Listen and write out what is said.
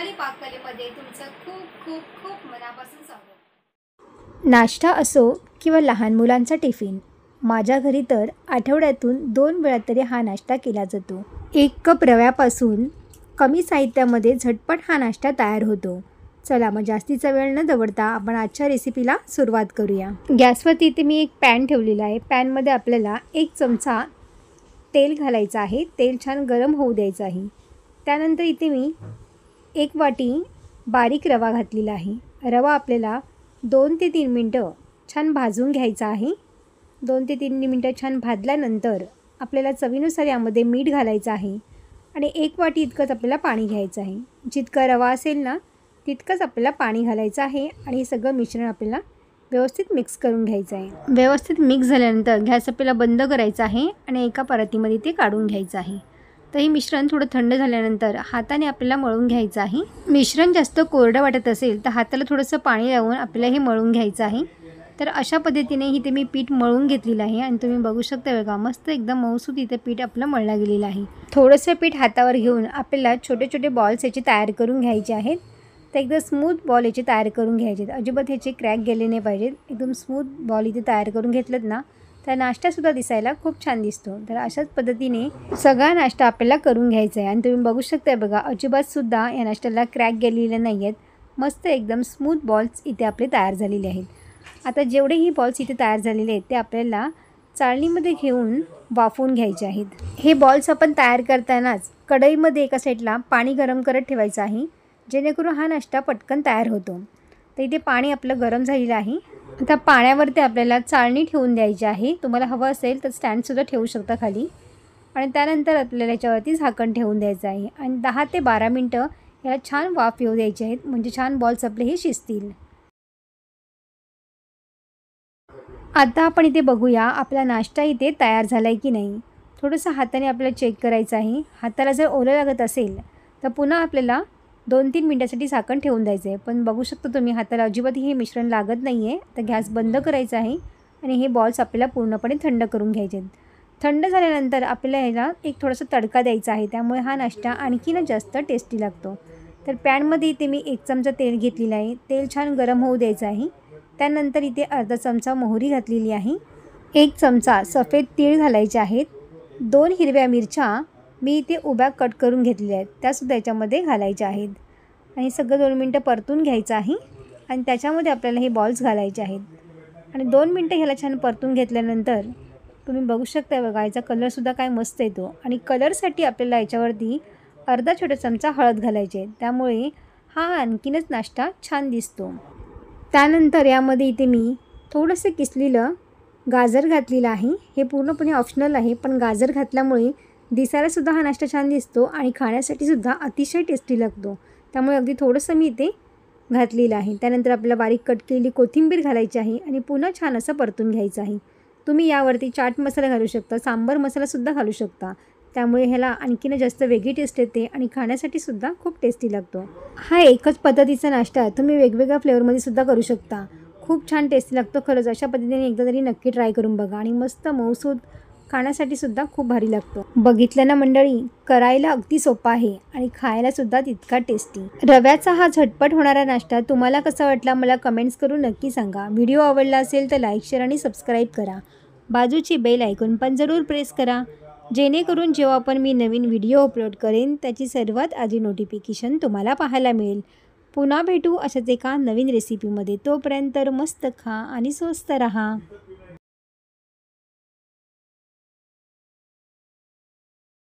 रुपाली पाककलेमध्ये तुमचं खूप खूप खूप मनापासून स्वागत। नाश्ता असो किंवा लहान मुलांचा टिफिन, माझ्या घरी तर आठवड्यातून 2 वेळा तरी हा नाश्ता केला जातो। 1 कप रव्यापासून कमी साहित्यामध्ये झटपट हा नाश्ता तयार होतो। चला मग जास्तीचा वेळ न दवडता आपण आजच्या रेसिपीला सुरुवात करूया। गॅसवरती इथे मी एक पॅन ठेवलेला आहे। पॅनमध्ये आपल्याला 1 चमचा तेल घालायचं आहे। तेल छान गरम होऊ द्यायचं आहे। त्यानंतर इथे मी 1 वाटी बारीक रवा घातलेला आहे। रवा आपल्याला 2 ते 3 मिनटं छान भाजून घ्यायचा आहे। 2 ते 3 मिनटं छान भाजल्यानंतर आपल्याला चवीनुसार यामध्ये मीठ घालायचं आहे आणि 1 वाटी इतकंच आपल्याला पाणी घ्यायचं आहे। जितका रवा असेल ना तितकंच आपल्याला पाणी घालायचं आहे आणि हे सगळं मिश्रण आपल्याला व्यवस्थित मिक्स करून घ्यायचं आहे। व्यवस्थित मिक्स झाल्यानंतर गॅस आपल्याला बंद करायचा आहे आणि एका परातीमध्ये ते काढून घ्यायचं आहे। तर हे मिश्रण थोडं थंड झाल्यानंतर हाताने आपल्याला मळून घ्यायचं आहे। मिश्रण जास्त कोरडं वाटत असेल तर हाताला थोडंसं पाणी लावून आपल्याला हे मळून घ्यायचं आहे। तर अशा पद्धतीने इथे मी पीठ मळून घेतलेलं आहे आणि तुम्ही बघू शकता बघा मस्त एकदम मऊसूत इथे पीठ आपलं मळलं गेलेलं आहे। थोडंसं पीठ हातावर घेऊन आपल्याला छोटे छोटे बॉल्स याचे तयार करून घ्यायचे आहेत। तर एकदम स्मूथ बॉल याचे तयार करून घ्यायचे आहेत। अजिबात ह्याचे क्रॅक गेले नाही पाहिजेत। एकदम स्मूथ बॉल इथे तयार करून घेतलेत ना तर नाश्तासुद्धा दिसायला खूप छान दिसतो। तर अशाच पद्धतीने सगळा नाश्ता आपल्याला करून घ्यायचा आहे आणि तुम्ही बघू शकता बघा अजिबातसुद्धा या नाश्त्याला क्रॅक गेलेले नाही आहेत। मस्त एकदम स्मूथ बॉल्स इथे आपले तयार झालेले आहेत। आता जेवढेही बॉल्स इथे तयार झालेले आहेत ते आपल्याला चाळणीमध्ये घेऊन वाफवून घ्यायचे आहेत। हे बॉल्स आपण तयार करतानाच कढईमध्ये एका साईडला पाणी गरम करत ठेवायचं आहे जेणेकरून हा नाश्ता पटकन तयार होतो। तर इथे पाणी आपलं गरम झालेलं आहे। आता पाण्यावरती आपल्याला चाळणी ठेवून द्यायची आहे। तुम्हाला हवं असेल तर स्टँडसुद्धा ठेवू शकता खाली आणि त्यानंतर आपल्याला याच्यावरती झाकण ठेवून द्यायचं आहे आणि 10 ते 12 मिनटं याला छान वाफ येऊ द्यायची आहेत म्हणजे छान बॉल्स आपले हे शिजतील। आता आपण इथे बघूया आपला नाश्ता इथे तयार झाला आहे की नाही। थोडंसं हाताने आपल्याला चेक करायचं आहे। हाताला जर ओलं लागत असेल तर पुन्हा आपल्याला 2-3 मिनटासाठी झाकण ठेवून द्यायचं आहे। पण बघू शकता तुम्ही हाताला अजिबात हे मिश्रण लागत नाही आहे। तर गॅस बंद करायचा आहे आणि हे बॉल्स आपल्याला पूर्णपणे थंड करून घ्यायचे आहेत। थंड झाल्यानंतर आपल्याला ह्याला एक थोडंसं तडका द्यायचा आहे त्यामुळे हा नाश्ता आणखीन जास्त टेस्टी लागतो। तर पॅनमध्ये इथे मी 1 चमचा तेल घेतलेलं आहे। तेल छान गरम होऊ द्यायचं आहे। त्यानंतर इथे अर्धा चमचा मोहरी घातलेली आहे। 1 चमचा सफेद तीळ घालायचे आहेत। 2 हिरव्या मिरच्या मी इथे उभ्या कट करून घेतलेल्या आहेत त्यासुद्धा याच्यामध्ये घालायच्या आहेत आणि सगळं 2 मिनटं परतून घ्यायचं आहे आणि त्याच्यामध्ये आपल्याला हे बॉल्स घालायचे आहेत आणि 2 मिनटं ह्याला छान परतून घेतल्यानंतर तुम्ही बघू शकता बघा याचा कलरसुद्धा काय मस्त येतो आणि कलरसाठी आपल्याला याच्यावरती अर्धा छोटा चमचा हळद घालायची आहे त्यामुळे हा आणखीनच नाश्ता छान दिसतो। त्यानंतर यामध्ये इथे मी थोडंसं किसलेलं गाजर घातलेलं आहे। हे पूर्णपणे ऑप्शनल आहे पण गाजर घातल्यामुळे दिसायलासुद्धा हा नाश्ता छान दिसतो आणि खाण्यासाठीसुद्धा अतिशय टेस्टी लागतो त्यामुळे अगदी थोडंसं मी इथे घातलेलं आहे। त्यानंतर आपल्याला बारीक कट केलेली कोथिंबीर घालायची आहे आणि पुन्हा छान असं परतून घ्यायचं आहे। तुम्ही यावरती चाट मसाला घालू शकता, सांबार मसालासुद्धा घालू शकता त्यामुळे ह्याला आणखीन जास्त वेगळी टेस्ट येते आणि खाण्यासाठीसुद्धा खूप टेस्टी लागतो। हा एकच पद्धतीचा नाश्ता तुम्ही वेगवेगळ्या फ्लेवरमध्ये सुद्धा करू शकता। खूप छान टेस्टी लागतो खरंच। अशा पद्धतीने एकदा तरी नक्की ट्राय करून बघा आणि मस्त मऊसूद खाण्यासाठीसुद्धा खूप भारी लागतो। बघितलं ना मंडळी, करायला अगदी सोपा आहे आणि खायलासुद्धा तितका टेस्टी। रव्याचा हा झटपट होणारा नाश्ता तुम्हाला कसा वाटला मला कमेंट्स करून नक्की सांगा। व्हिडिओ आवडला असेल तर लाईक शेअर आणि सबस्क्राईब करा। बाजूची बेल आयकॉन पण जरूर प्रेस करा जेणेकरून जेव्हा पण मी नवीन व्हिडिओ अपलोड करेन त्याची सर्वात आधी नोटिफिकेशन तुम्हाला पाहायला मिळेल। पुन्हा भेटू अशाच एका नवीन रेसिपीमध्ये। तोपर्यंत मस्त खा आणि स्वस्त रहा।